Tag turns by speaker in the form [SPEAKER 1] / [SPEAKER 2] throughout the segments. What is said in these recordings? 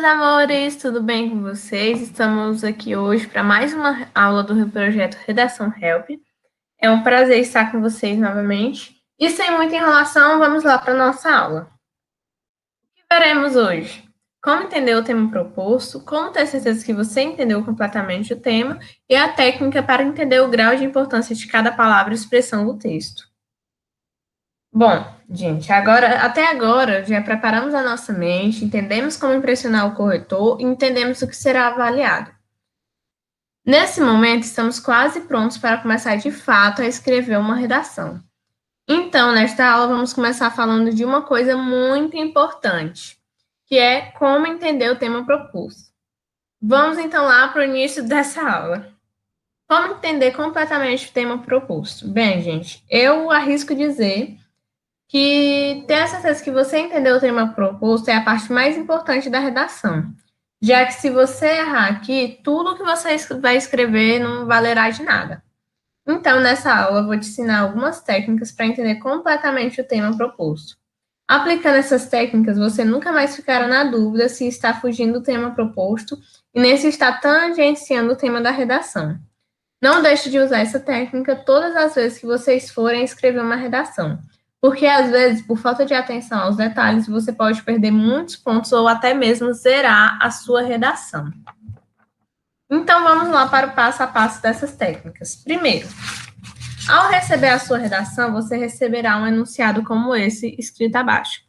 [SPEAKER 1] meus amores, tudo bem com vocês? Estamos aqui hoje para mais uma aula do projeto Redação Help. É um prazer estar com vocês novamente. E sem muita enrolação, vamos lá para a nossa aula. O que veremos hoje? Como entender o tema proposto, como ter certeza que você entendeu completamente o tema e a técnica para entender o grau de importância de cada palavra e expressão do texto. Bom, gente, até agora já preparamos a nossa mente, entendemos como impressionar o corretor e entendemos o que será avaliado. Nesse momento, estamos quase prontos para começar de fato a escrever uma redação. Então, nesta aula, vamos começar falando de uma coisa muito importante, que é como entender o tema proposto. Vamos então lá para o início dessa aula. Como entender completamente o tema proposto? Bem, gente, eu arrisco dizer que ter a certeza que você entendeu o tema proposto é a parte mais importante da redação, já que se você errar aqui, tudo que você vai escrever não valerá de nada. Então, nessa aula, eu vou te ensinar algumas técnicas para entender completamente o tema proposto. Aplicando essas técnicas, você nunca mais ficará na dúvida se está fugindo do tema proposto e nem se está tangenciando o tema da redação. Não deixe de usar essa técnica todas as vezes que vocês forem escrever uma redação, porque às vezes, por falta de atenção aos detalhes, você pode perder muitos pontos ou até mesmo zerar a sua redação. Então, vamos lá para o passo a passo dessas técnicas. Primeiro, ao receber a sua redação, você receberá um enunciado como esse, escrito abaixo.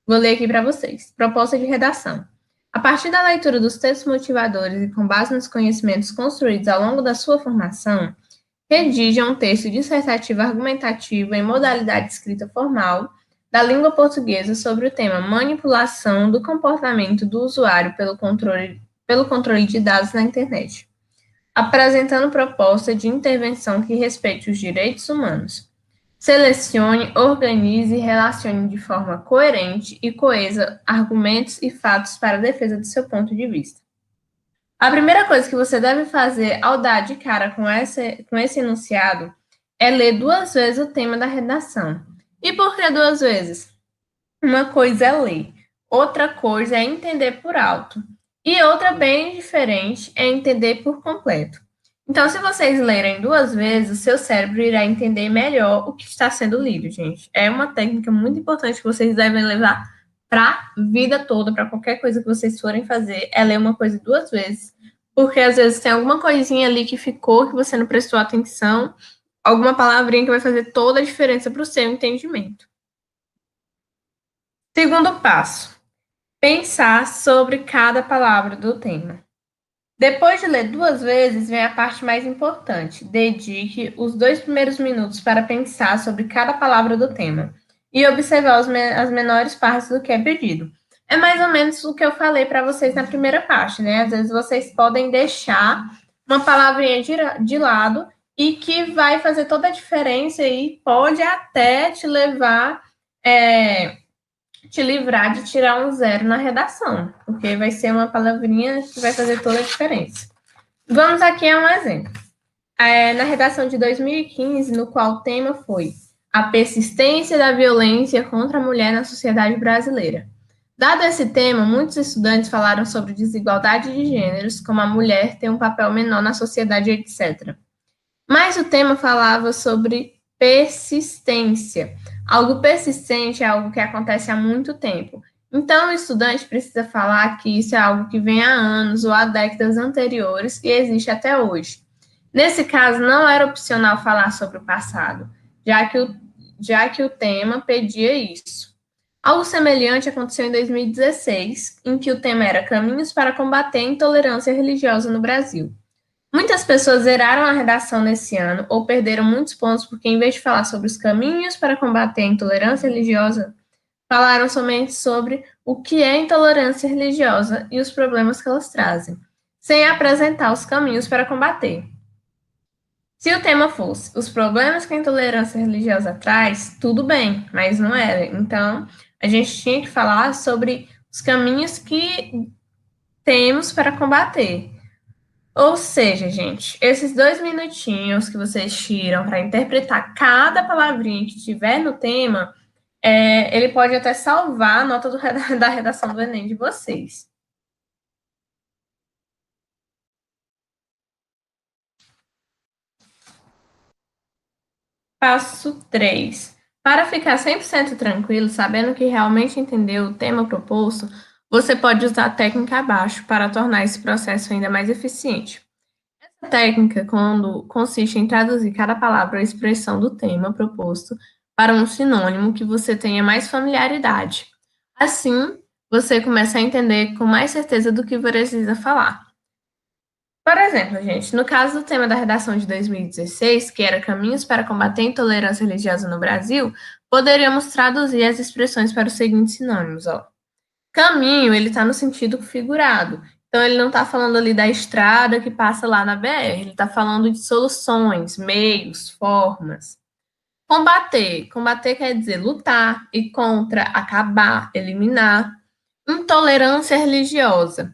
[SPEAKER 1] Vou ler aqui para vocês. Proposta de redação. A partir da leitura dos textos motivadores e com base nos conhecimentos construídos ao longo da sua formação, redija um texto dissertativo argumentativo em modalidade de escrita formal da língua portuguesa sobre o tema manipulação do comportamento do usuário pelo controle de dados na internet, apresentando proposta de intervenção que respeite os direitos humanos. Selecione, organize e relacione de forma coerente e coesa argumentos e fatos para a defesa do seu ponto de vista. A primeira coisa que você deve fazer ao dar de cara com esse enunciado é ler 2 vezes o tema da redação. E por que 2 vezes? Uma coisa é ler, outra coisa é entender por alto. E outra bem diferente é entender por completo. Então, se vocês lerem 2 vezes, o seu cérebro irá entender melhor o que está sendo lido, gente. É uma técnica muito importante que vocês devem levar para a vida toda, para qualquer coisa que vocês forem fazer, é ler uma coisa 2 vezes, porque às vezes tem alguma coisinha ali que ficou, que você não prestou atenção, alguma palavrinha que vai fazer toda a diferença para o seu entendimento. Segundo passo, pensar sobre cada palavra do tema. Depois de ler 2 vezes, vem a parte mais importante. Dedique os 2 primeiros minutos para pensar sobre cada palavra do tema e observar as menores partes do que é pedido. É mais ou menos o que eu falei para vocês na primeira parte, né? Às vezes vocês podem deixar uma palavrinha de lado e que vai fazer toda a diferença e pode até te levar, te livrar de tirar um 0 na redação, porque vai ser uma palavrinha que vai fazer toda a diferença. Vamos aqui a um exemplo. Na redação de 2015, no qual o tema foi a persistência da violência contra a mulher na sociedade brasileira. Dado esse tema, muitos estudantes falaram sobre desigualdade de gêneros, como a mulher tem um papel menor na sociedade, etc. Mas o tema falava sobre persistência. Algo persistente é algo que acontece há muito tempo. Então, o estudante precisa falar que isso é algo que vem há anos ou há décadas anteriores e existe até hoje. Nesse caso, não era opcional falar sobre o passado, já que o tema pedia isso. Algo semelhante aconteceu em 2016, em que o tema era Caminhos para combater a intolerância religiosa no Brasil. Muitas pessoas zeraram a redação nesse ano ou perderam muitos pontos porque, em vez de falar sobre os caminhos para combater a intolerância religiosa, falaram somente sobre o que é intolerância religiosa e os problemas que elas trazem, sem apresentar os caminhos para combater. Se o tema fosse os problemas que a intolerância religiosa traz, tudo bem, mas não era. Então, a gente tinha que falar sobre os caminhos que temos para combater. Ou seja, gente, esses 2 minutinhos que vocês tiram para interpretar cada palavrinha que tiver no tema, ele pode até salvar a nota da redação do Enem de vocês. Passo 3. Para ficar 100% tranquilo, sabendo que realmente entendeu o tema proposto, você pode usar a técnica abaixo para tornar esse processo ainda mais eficiente. Essa técnica consiste em traduzir cada palavra ou expressão do tema proposto para um sinônimo que você tenha mais familiaridade. Assim, você começa a entender com mais certeza do que precisa falar. Por exemplo, gente, no caso do tema da redação de 2016, que era Caminhos para combater a intolerância religiosa no Brasil, poderíamos traduzir as expressões para os seguintes sinônimos, ó. Caminho, ele está no sentido figurado. Então, ele não está falando ali da estrada que passa lá na BR, ele está falando de soluções, meios, formas. Combater. Combater quer dizer lutar, e contra, acabar, eliminar. Intolerância religiosa.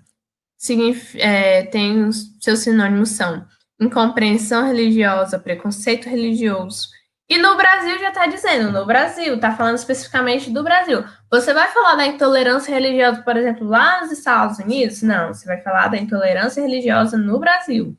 [SPEAKER 1] Tem seus sinônimos são incompreensão religiosa, preconceito religioso. E no Brasil já está dizendo, no Brasil, está falando especificamente do Brasil. Você vai falar da intolerância religiosa, por exemplo, lá nos Estados Unidos? Não, você vai falar da intolerância religiosa no Brasil.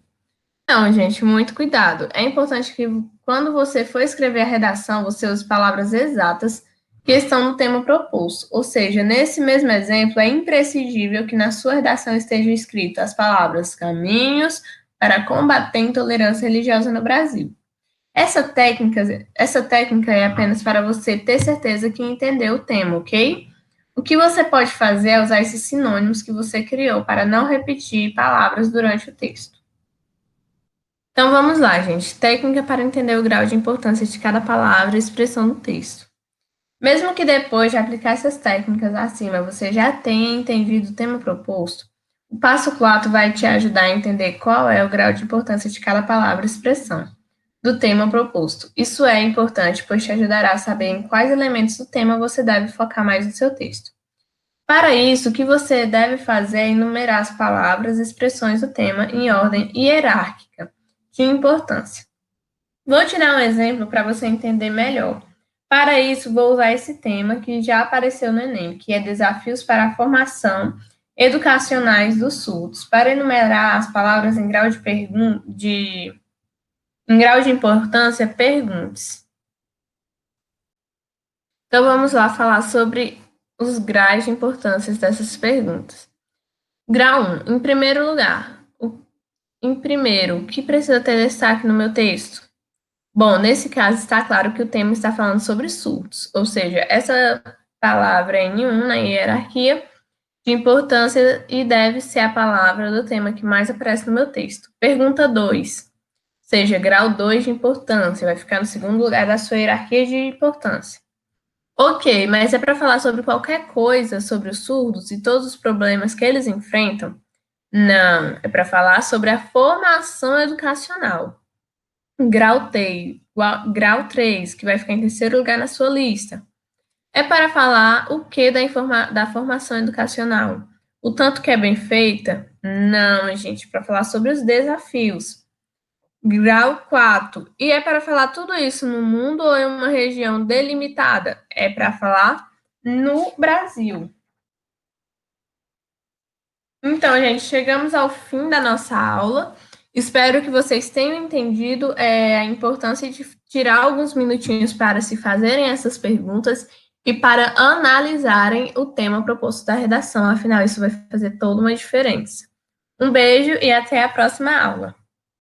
[SPEAKER 1] Então, gente, muito cuidado. É importante que quando você for escrever a redação, você use palavras exatas que estão no tema proposto. Ou seja, nesse mesmo exemplo, é imprescindível que na sua redação estejam escritas as palavras caminhos para combater a intolerância religiosa no Brasil. Essa técnica é apenas para você ter certeza que entendeu o tema, ok? O que você pode fazer é usar esses sinônimos que você criou para não repetir palavras durante o texto. Então vamos lá, gente. Técnica para entender o grau de importância de cada palavra e expressão do texto. Mesmo que depois de aplicar essas técnicas acima você já tenha entendido o tema proposto, o passo 4 vai te ajudar a entender qual é o grau de importância de cada palavra e expressão do tema proposto. Isso é importante, pois te ajudará a saber em quais elementos do tema você deve focar mais no seu texto. Para isso, o que você deve fazer é enumerar as palavras e expressões do tema em ordem hierárquica de importância. Vou te dar um exemplo para você entender melhor. Para isso, vou usar esse tema que já apareceu no Enem, que é Desafios para a Formação Educacionais dos Surdos. Para enumerar as palavras em grau de importância, pergunte-se. Então, vamos lá falar sobre os graus de importância dessas perguntas. Grau 1. Em primeiro lugar, o que precisa ter destaque no meu texto? Bom, nesse caso está claro que o tema está falando sobre surdos, ou seja, essa palavra é N1 na hierarquia de importância e deve ser a palavra do tema que mais aparece no meu texto. Pergunta 2, seja grau 2 de importância, vai ficar no segundo lugar da sua hierarquia de importância. Ok, mas é para falar sobre qualquer coisa sobre os surdos e todos os problemas que eles enfrentam? Não, é para falar sobre a formação educacional. Grau 3, que vai ficar em terceiro lugar na sua lista. É para falar o que da formação educacional? O tanto que é bem feita? Não, gente, para falar sobre os desafios. Grau 4. E é para falar tudo isso no mundo ou em uma região delimitada? É para falar no Brasil. Então, gente, chegamos ao fim da nossa aula. Espero que vocês tenham entendido a importância de tirar alguns minutinhos para se fazerem essas perguntas e para analisarem o tema proposto da redação. Afinal, isso vai fazer toda uma diferença. Um beijo e até a próxima aula.